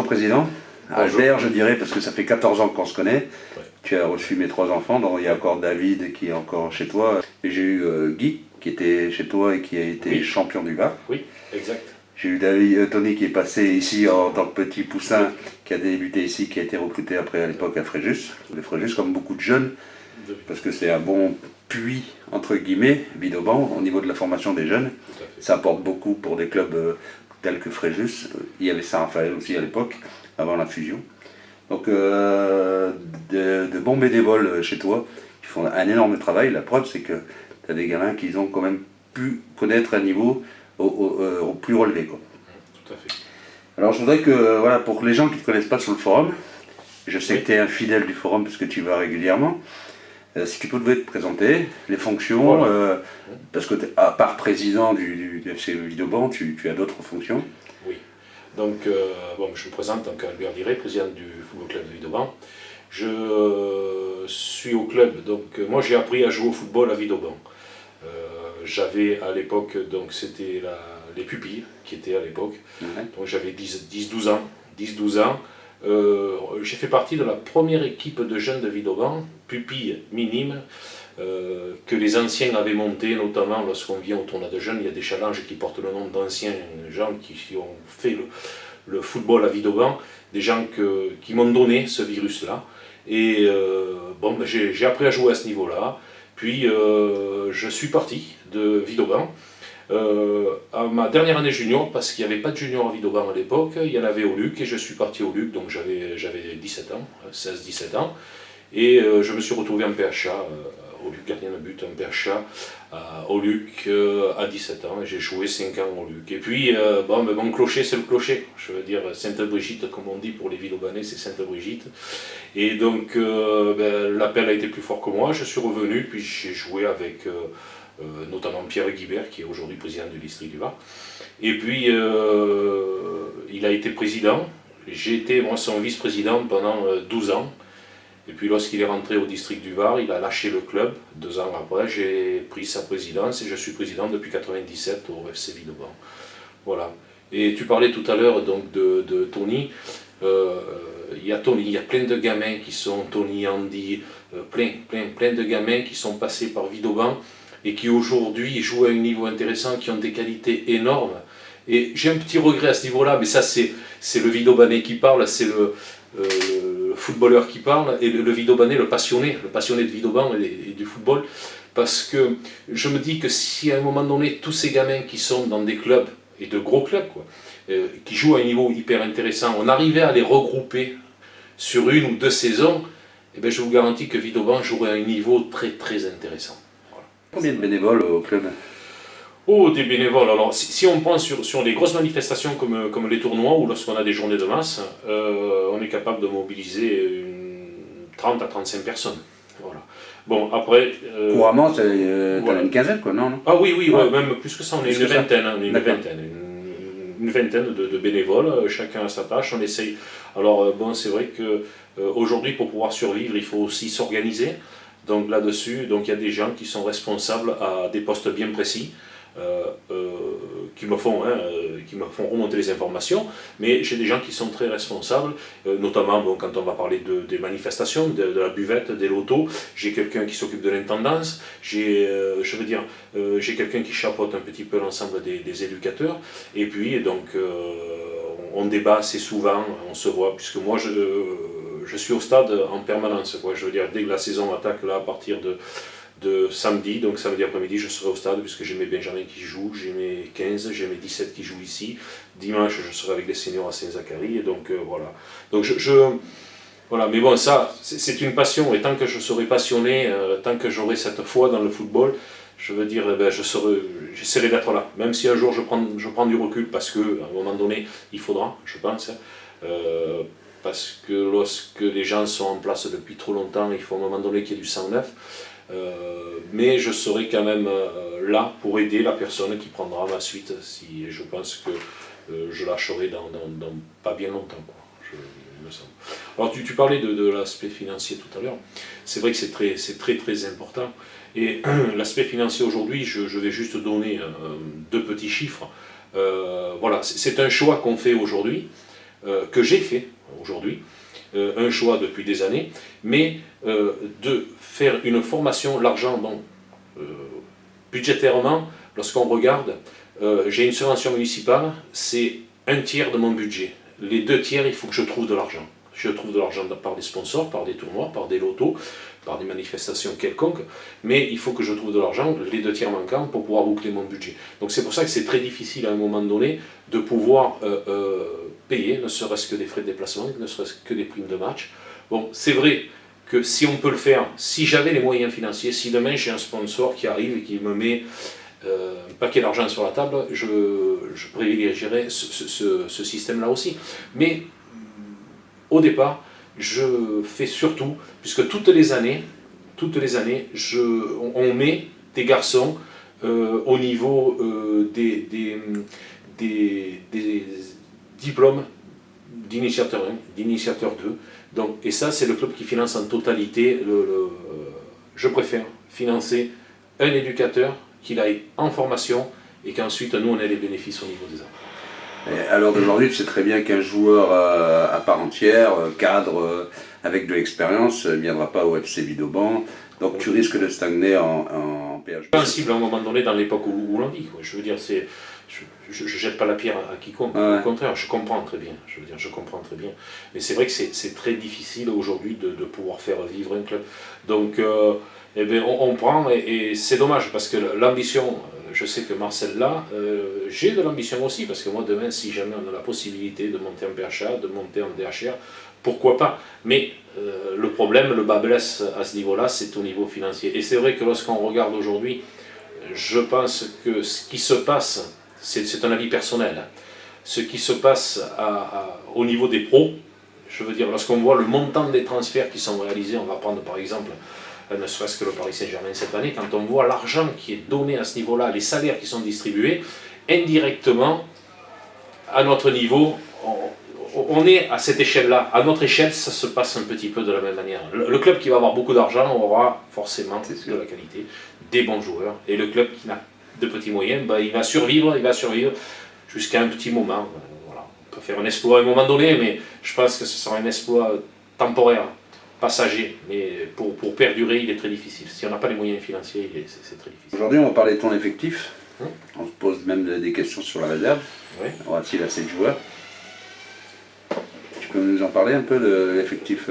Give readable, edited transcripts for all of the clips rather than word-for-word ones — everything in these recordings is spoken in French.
président. Bonjour. Albert, je dirais, parce que ça fait 14 ans qu'on se connaît. Ouais. Tu as reçu mes 3 enfants, donc il y a encore David qui est encore chez toi. Et j'ai eu Guy qui était chez toi et qui a été Oui. champion du Var. Oui, exact. J'ai eu Tony qui est passé ici en tant que petit poussin, qui a débuté ici, qui a été recruté après à l'époque à Fréjus. Les Fréjus, comme beaucoup de jeunes, parce que c'est un bon puits, entre guillemets, Vidauban, au niveau de la formation des jeunes. Tout à fait. Ça apporte beaucoup pour des clubs tels que Fréjus. Il y avait Saint-Raphaël aussi à l'époque, avant la fusion. Donc de bons bénévoles chez toi, qui font un énorme travail. La preuve, c'est que tu as des gamins qui ont quand même pu connaître un niveau au plus relevé, quoi. Tout à fait. Alors je voudrais que, voilà, pour les gens qui ne te connaissent pas sur le forum, je sais Oui. que tu es un fidèle du forum parce que tu y vas régulièrement, si tu pouvais te présenter, les fonctions, Voilà. parce que à part président du FC Vidauban, tu as d'autres fonctions. Oui. Donc, bon, je me présente donc Albert Diré, président du Football Club de Vidauban. Je suis au club, donc moi j'ai appris à jouer au football à Vidauban. J'avais à l'époque, donc c'était les pupilles qui étaient à l'époque, Ouais. donc j'avais 10-12 ans. 10-12 ans. J'ai fait partie de la première équipe de jeunes de Vidauban, pupilles minimes, que les anciens avaient monté, notamment lorsqu'on vient au tournoi de jeunes, il y a des challenges qui portent le nom d'anciens gens qui ont fait le football à Vidauban, des gens qui m'ont donné ce virus-là. Et bon, ben, j'ai appris à jouer à ce niveau-là. Puis je suis parti de Vidauban à ma dernière année junior, parce qu'il n'y avait pas de junior à Vidauban à l'époque, il y en avait au Luc, et je suis parti au Luc, donc j'avais 17 ans, 16-17 ans, et je me suis retrouvé en PHA, au Luc, gardien de but, en PHA, au Luc, à 17 ans, et j'ai joué 5 ans au Luc. Et puis, bon, mais mon clocher, c'est le clocher, je veux dire, Sainte-Brigitte, comme on dit pour les Vidaubanais, c'est Sainte-Brigitte. Et donc, ben, l'appel a été plus fort que moi, je suis revenu, puis j'ai joué avec notamment Pierre Guibert, qui est aujourd'hui président du district du Var. Et puis, il a été président, j'ai été moi son vice-président pendant 12 ans. Et puis lorsqu'il est rentré au district du Var, il a lâché le club. 2 ans après, j'ai pris sa présidence et je suis président depuis 1997 au FC Vidauban. Voilà. Et tu parlais tout à l'heure donc de Tony. Il y a Tony, il y a plein de gamins qui sont Tony, Andy, plein de gamins qui sont passés par Vidauban et qui aujourd'hui jouent à un niveau intéressant, qui ont des qualités énormes. Et j'ai un petit regret à ce niveau-là, mais ça c'est le Vidaubanais qui parle, c'est le footballeur qui parle, et le Vidaubanais, le passionné de Vidauban et du football, parce que je me dis que si à un moment donné, tous ces gamins qui sont dans des clubs, et de gros clubs, quoi, qui jouent à un niveau hyper intéressant, on arrivait à les regrouper sur 1 ou 2 saisons, et bien je vous garantis que Vidauban jouerait à un niveau très très intéressant. Voilà. Combien de bénévoles au club? Oh, des bénévoles. Alors, si on prend sur des grosses manifestations comme les tournois ou lorsqu'on a des journées de masse, on est capable de mobiliser 30 à 35 personnes. Voilà. Bon, après... Couramment, t'en voilà. as une quinzaine, quoi, non? Ah oui, Ouais. ouais, même plus que ça, on est Plus une que ça. vingtaine. On est une D'accord. vingtaine. Une vingtaine de bénévoles, chacun à sa tâche, on essaye. Alors, bon, c'est vrai que aujourd'hui, pour pouvoir survivre, il faut aussi s'organiser. Donc là-dessus, donc il y a des gens qui sont responsables à des postes bien précis. Qui me font remonter les informations, mais j'ai des gens qui sont très responsables, notamment bon, quand on va parler des manifestations, de la buvette, des lotos, j'ai quelqu'un qui s'occupe de l'intendance, j'ai quelqu'un qui chapeaute un petit peu l'ensemble des éducateurs, et puis donc on débat assez souvent, on se voit, puisque moi je suis au stade en permanence, quoi. Je veux dire, dès que la saison attaque là, à partir de samedi, donc samedi après-midi, je serai au stade puisque j'ai mes Benjamins qui jouent, j'ai mes 15, j'ai mes 17 qui jouent ici. Dimanche, je serai avec les seniors à Saint-Zacharie, et donc voilà. Donc voilà, mais bon, ça, c'est une passion, et tant que je serai passionné, tant que j'aurai cette foi dans le football, je veux dire, ben, j'essaierai d'être là. Même si un jour je prends du recul, parce qu'à un moment donné, il faudra, je pense, parce que lorsque les gens sont en place depuis trop longtemps, il faut à un moment donné qu'il y ait du sang neuf. Mais je serai quand même là pour aider la personne qui prendra ma suite, si je pense que je lâcherai dans pas bien longtemps, quoi, il me semble. Alors tu parlais de l'aspect financier tout à l'heure, c'est vrai que c'est très important, et l'aspect financier aujourd'hui, je vais juste donner 2 petits chiffres. Voilà, c'est un choix qu'on fait aujourd'hui. que j'ai fait aujourd'hui, un choix depuis des années, mais de faire une formation, l'argent, donc budgétairement, lorsqu'on regarde, j'ai une subvention municipale, c'est un tiers de mon budget. Les 2 tiers, il faut que je trouve de l'argent. Je trouve de l'argent par des sponsors, par des tournois, par des lotos, par des manifestations quelconques, mais il faut que je trouve de l'argent, les 2 tiers manquants, pour pouvoir boucler mon budget. Donc c'est pour ça que c'est très difficile à un moment donné de pouvoir payer, ne serait-ce que des frais de déplacement, ne serait-ce que des primes de match. Bon, c'est vrai que si on peut le faire, si j'avais les moyens financiers, si demain j'ai un sponsor qui arrive et qui me met un paquet d'argent sur la table, je privilégierais ce système-là aussi. Mais au départ, je fais surtout, puisque toutes les années, on met des garçons au niveau des diplômes d'initiateur 1, d'initiateur 2. Donc, et ça, c'est le club qui finance en totalité. Je préfère financer un éducateur, qu'il aille en formation et qu'ensuite nous on ait les bénéfices au niveau des enfants. Et à l'heure d'aujourd'hui, tu sais très bien qu'un joueur à part entière, cadre, avec de l'expérience, ne viendra pas au FC Villeurbanne. Donc tu risques de stagner en PHB. C'est sensible à un moment donné dans l'époque où l'on vit. Je veux dire, je ne jette pas la pierre à quiconque. Au contraire, je comprends très bien. Je veux dire, je comprends très bien. Mais c'est vrai que c'est très difficile aujourd'hui de pouvoir faire vivre un club. Donc, eh bien, on prend et c'est dommage parce que l'ambition, je sais que Marcel l'a, j'ai de l'ambition aussi parce que moi demain, si jamais on a la possibilité de monter en PHA, de monter en DHR, pourquoi pas. Mais le problème, le bas blesse à ce niveau-là, c'est au niveau financier. Et c'est vrai que lorsqu'on regarde aujourd'hui, je pense que ce qui se passe, c'est un avis personnel, hein, ce qui se passe au niveau des pros, je veux dire, lorsqu'on voit le montant des transferts qui sont réalisés, on va prendre par exemple ne serait-ce que le Paris Saint-Germain cette année, quand on voit l'argent qui est donné à ce niveau-là, les salaires qui sont distribués, indirectement, à notre niveau, on est à cette échelle-là. À notre échelle, ça se passe un petit peu de la même manière. Le club qui va avoir beaucoup d'argent aura forcément de la qualité, des bons joueurs, et le club qui n'a de petits moyens, ben, il va survivre jusqu'à un petit moment. Voilà. On peut faire un exploit à un moment donné, mais je pense que ce sera un exploit temporaire, passager, mais pour perdurer, il est très difficile. Si on n'a pas les moyens financiers, c'est très difficile. Aujourd'hui, on va parler de ton effectif. On se pose même des questions sur la réserve. Aura-t-il assez de joueurs? Tu peux nous en parler un peu de l'effectif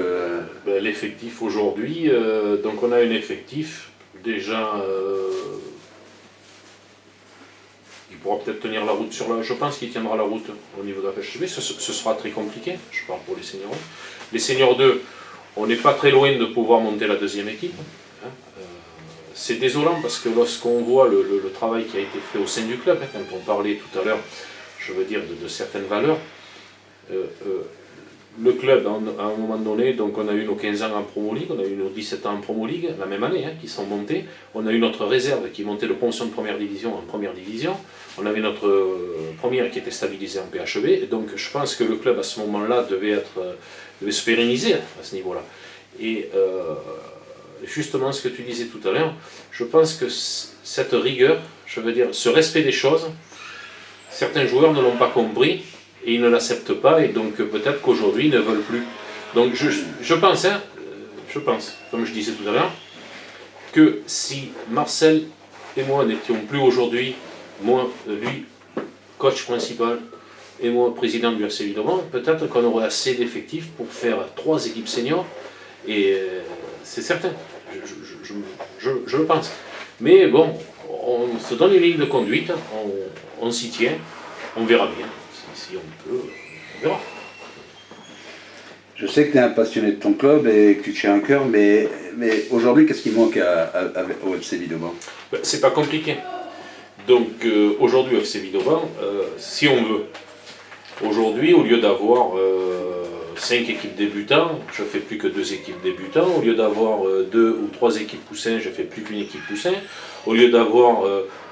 L'effectif aujourd'hui, donc on a un effectif déjà qui pourra peut-être tenir la route sur la... Je pense qu'il tiendra la route au niveau de la PHB. Ce sera très compliqué, je parle pour les seniors 1. Les seniors 2, on n'est pas très loin de pouvoir monter la deuxième équipe. C'est désolant parce que lorsqu'on voit le travail qui a été fait au sein du club, quand on parlait tout à l'heure, je veux dire, de certaines valeurs, le club, à un moment donné, donc on a eu nos 15 ans en Promo League, on a eu nos 17 ans en Promo League, la même année, qui sont montés. On a eu notre réserve qui montait de promotion de première division en première division. On avait notre première qui était stabilisée en PHB. Et donc je pense que le club, à ce moment-là, devait se pérenniser à ce niveau-là. Et justement, ce que tu disais tout à l'heure, je pense que cette rigueur, je veux dire, ce respect des choses, certains joueurs ne l'ont pas compris, et ils ne l'acceptent pas, et donc peut-être qu'aujourd'hui ils ne veulent plus. Donc je pense, comme je disais tout à l'heure, que si Marcel et moi n'étions plus aujourd'hui, moi, lui, coach principal, et moi, président du FC Villeurbanne, peut-être qu'on aurait assez d'effectifs pour faire 3 équipes seniors, et c'est certain, je le pense. Mais bon, on se donne une ligne de conduite, on s'y tient, on verra bien. Si on peut, on verra. Je sais que tu es un passionné de ton club et que tu tiens à cœur, mais aujourd'hui, qu'est-ce qui manque au FC Villeurbanne? C'est pas compliqué. Donc aujourd'hui, au FC Villeurbanne, si on veut, aujourd'hui, au lieu d'avoir 5 équipes débutants, je fais plus que 2 équipes débutants. Au lieu d'avoir 2 ou 3 équipes poussins, je fais plus qu'une équipe poussin. Au lieu d'avoir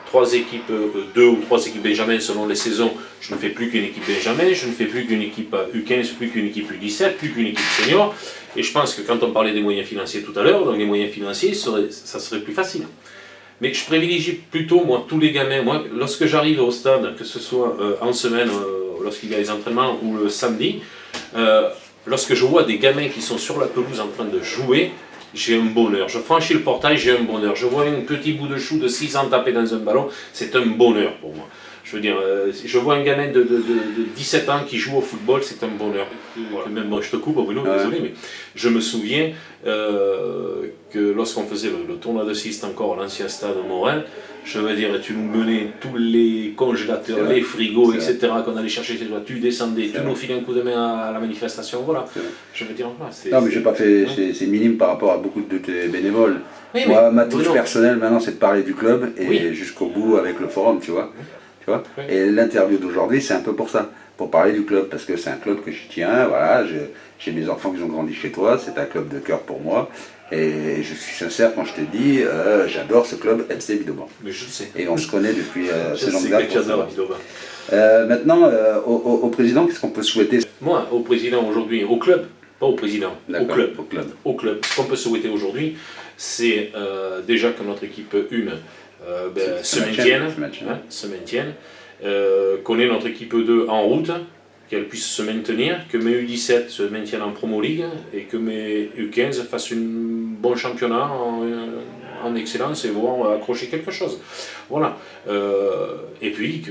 3 équipes, 2 ou 3 équipes Benjamin selon les saisons, je ne fais plus qu'une équipe Benjamin, je ne fais plus qu'une équipe U15, plus qu'une équipe U17, plus qu'une équipe senior. Et je pense que quand on parlait des moyens financiers tout à l'heure, donc les moyens financiers, ça serait plus facile. Mais je privilégie plutôt, moi, tous les gamins. Moi, lorsque j'arrive au stade, que ce soit en semaine, lorsqu'il y a les entraînements ou le samedi, lorsque je vois des gamins qui sont sur la pelouse en train de jouer, j'ai un bonheur. Je franchis le portail, j'ai un bonheur. Je vois un petit bout de chou de 6 ans taper dans un ballon, c'est un bonheur pour moi. Je veux dire, je vois un gamin de 17 ans qui joue au football, c'est un bonheur. Voilà. Même moi, je te coupe, Bruno, désolé, mais je me souviens que lorsqu'on faisait le tournoi de Siste encore à l'ancien stade de Morel, je veux dire, tu nous menais tous les congélateurs, les frigos, etc., qu'on allait chercher chez toi, tu descendais, tu nous filais un coup de main à la manifestation, voilà. Je veux dire, voilà, non, mais j'ai pas fait, c'est minime par rapport à beaucoup de tes bénévoles. Oui, moi, ma touche personnelle maintenant, c'est de parler du club et jusqu'au bout avec le forum, tu vois. Oui. Et l'interview d'aujourd'hui, c'est un peu pour ça, pour parler du club, parce que c'est un club que je tiens, voilà, j'ai mes enfants qui ont grandi chez toi, c'est un club de cœur pour moi, et je suis sincère quand je te dis, j'adore ce club FC Villeurbanne. Mais je sais. Et on se connaît depuis ces longues dates. Maintenant, au président, qu'est-ce qu'on peut souhaiter? Moi, au président aujourd'hui, au club, pas au président, au club. Au club. Ce qu'on peut souhaiter aujourd'hui, c'est déjà que notre équipe 1 se maintienne, qu'on ait notre équipe 2 en route, qu'elle puisse se maintenir, que mes U17 se maintiennent en Promo League et que mes U15 fassent un bon championnat en excellence et vont accrocher quelque chose. Voilà. Et puis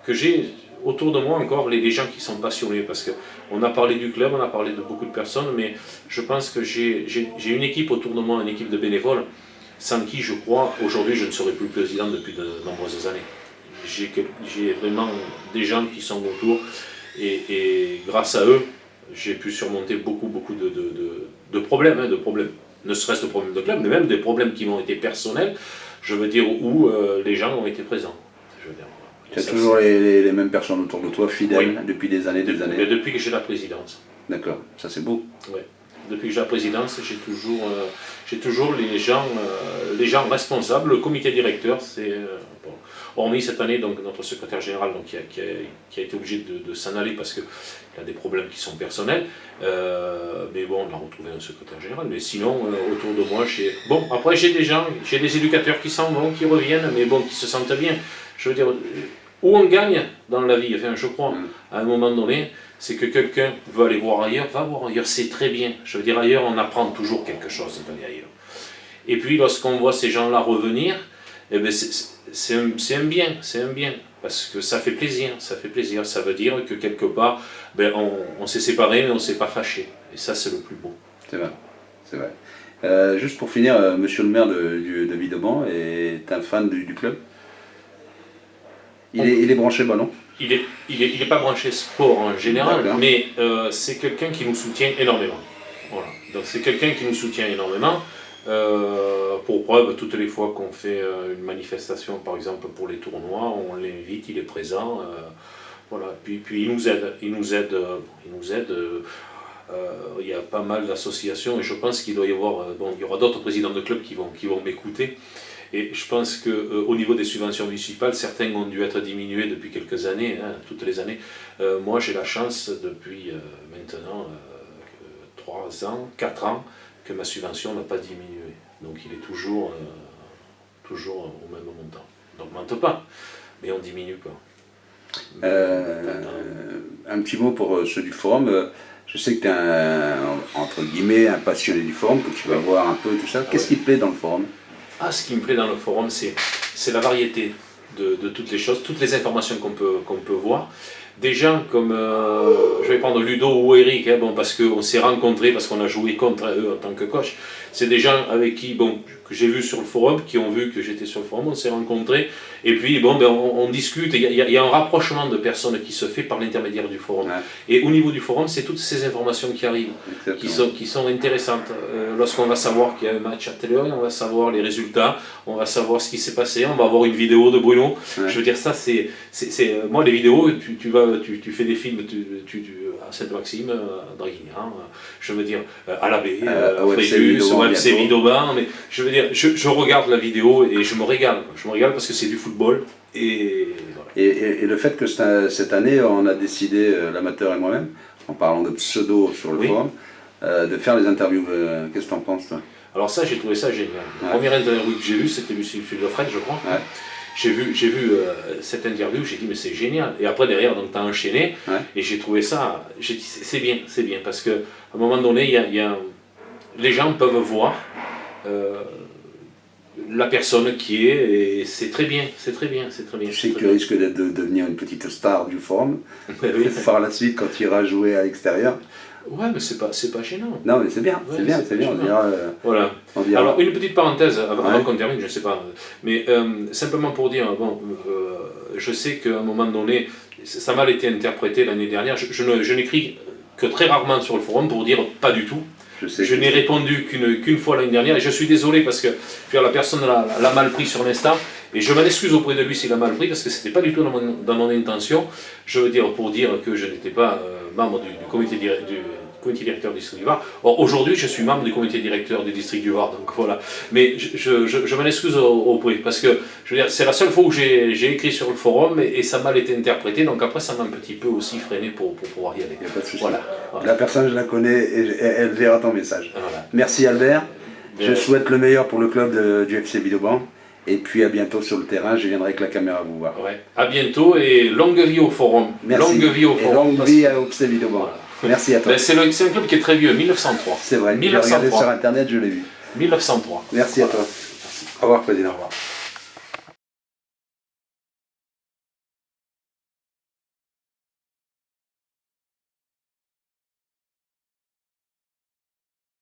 que j'ai autour de moi encore les gens qui sont passionnés, parce qu'on a parlé du club, on a parlé de beaucoup de personnes, mais je pense que j'ai une équipe autour de moi, une équipe de bénévoles, sans qui, je crois, aujourd'hui, je ne serais plus président depuis de nombreuses années. J'ai vraiment des gens qui sont autour, et grâce à eux, j'ai pu surmonter beaucoup de problèmes, ne serait-ce de problèmes de club, mais même des problèmes qui m'ont été personnels, je veux dire, où les gens ont été présents. Je veux dire, tu as toujours les mêmes personnes autour de toi, fidèles, depuis des années, Depuis que j'ai la présidence. D'accord, ça c'est beau. Ouais. Depuis que j'ai la présidence, j'ai toujours les gens responsables, le comité directeur, c'est bon. Hormis cette année, donc notre secrétaire général donc, qui a été obligé de s'en aller parce qu'il a des problèmes qui sont personnels, mais bon, on a retrouvé un secrétaire général, mais sinon, autour de moi, après j'ai des éducateurs qui s'en vont, qui reviennent, mais bon, qui se sentent bien. Je veux dire, où on gagne dans la vie, enfin, je crois, à un moment donné, c'est que quelqu'un veut aller voir ailleurs, va voir ailleurs, c'est très bien. Je veux dire, ailleurs, on apprend toujours quelque chose d'aller ailleurs. Et puis, lorsqu'on voit ces gens-là revenir, eh ben, c'est un bien, parce que ça fait plaisir, ça veut dire que quelque part, ben, on s'est séparés, mais on ne s'est pas fâchés. Et ça, c'est le plus beau. C'est vrai. Juste pour finir, monsieur le maire de Villeurbanne est un fan du club? Il est branché ballon? Il est pas branché sport en général, mais c'est quelqu'un qui nous soutient énormément. Voilà. Donc c'est quelqu'un qui nous soutient énormément. Pour preuve, toutes les fois qu'on fait une manifestation, par exemple pour les tournois, on l'invite, il est présent. Voilà. Puis il nous aide. Il y a pas mal d'associations et je pense qu'il doit y avoir. Il y aura d'autres présidents de clubs qui vont m'écouter. Et je pense qu'au niveau des subventions municipales, certains ont dû être diminués depuis quelques années, toutes les années. Moi, j'ai la chance depuis maintenant 3 ans, 4 ans, que ma subvention n'a pas diminué. Donc il est toujours au même montant. On n'augmente pas, mais on ne diminue pas. Un petit mot pour ceux du forum. Je sais que tu es entre guillemets un passionné du forum, que tu vas voir un peu tout ça. Qu'est-ce qui te plaît dans le forum? Ce qui me plaît dans le forum, c'est la variété de toutes les choses, toutes les informations qu'on peut voir. Des gens comme, je vais prendre Ludo ou Eric, parce qu'on s'est rencontrés, parce qu'on a joué contre eux en tant que coach. C'est des gens avec qui, que j'ai vu sur le forum, qui ont vu que j'étais sur le forum, on s'est rencontrés, et puis on discute, il y a un rapprochement de personnes qui se fait par l'intermédiaire du forum. Ouais. Et au niveau du forum, c'est toutes ces informations qui arrivent, qui sont intéressantes. Lorsqu'on va savoir qu'il y a un match à telle heure, on va savoir les résultats, on va savoir ce qui s'est passé, on va avoir une vidéo de Bruno. Ouais. Je veux dire, ça, c'est moi, les vidéos, tu fais des films à Saint-Maxime, à Draguignan, je veux dire, à la baie, à Fréjus, au FC Villeurbanne, mais je veux dire, je regarde la vidéo et je me régale. Je me régale parce que c'est du football. Et, voilà. et le fait que cette année, on a décidé, l'amateur et moi-même, en parlant de pseudo sur le forum, de faire les interviews. Qu'est-ce que tu en penses, toi? Alors ça, j'ai trouvé ça génial. La première interview que j'ai vue, c'était Lucille Lefred, je crois. Ouais. j'ai vu cette interview, j'ai dit mais c'est génial. Et après derrière, donc tu as enchaîné, et j'ai trouvé ça, j'ai dit c'est bien, parce qu'à un moment donné, les gens peuvent voir la personne qui est, et c'est très bien. Je sais que tu risques de devenir une petite star du forum, par la suite quand tu iras jouer à l'extérieur. Ouais, mais c'est pas gênant. Non, mais c'est bien, on dira, voilà. Alors, une petite parenthèse avant qu'on termine, je ne sais pas, mais simplement pour dire, je sais qu'à un moment donné, ça m'a été interprété l'année dernière, je n'écris que très rarement sur le forum pour dire pas du tout. Je n'ai répondu qu'une fois l'année dernière, et je suis désolé parce que la personne l'a mal pris sur l'instant, et je m'en excuse auprès de lui s'il a mal pris, parce que ce n'était pas du tout dans mon intention. Je veux dire, pour dire que je n'étais pas membre du comité directeur du district du Var. Or, aujourd'hui, je suis membre du comité directeur du district du Var, donc voilà. Mais je m'en excuse auprès, parce que je veux dire, c'est la seule fois où j'ai écrit sur le forum, et ça m'a été interprété, donc après ça m'a un petit peu aussi freiné pour pouvoir y aller. Il n'y a pas de souci. Voilà. La personne, je la connais, et elle verra ton message. Voilà. Merci Albert, je souhaite le meilleur pour le club du FC Villeauban, et puis à bientôt sur le terrain, je viendrai avec la caméra vous voir. Ouais. À bientôt, et longue vie au forum. Merci. Longue vie au forum. Et longue vie au FC Villeauban. Voilà. Merci à toi. Ben, c'est un club qui est très vieux, 1903. C'est vrai, j'ai regardé sur internet, je l'ai vu. 1903. Merci à toi. Merci. Au revoir, président. Au revoir.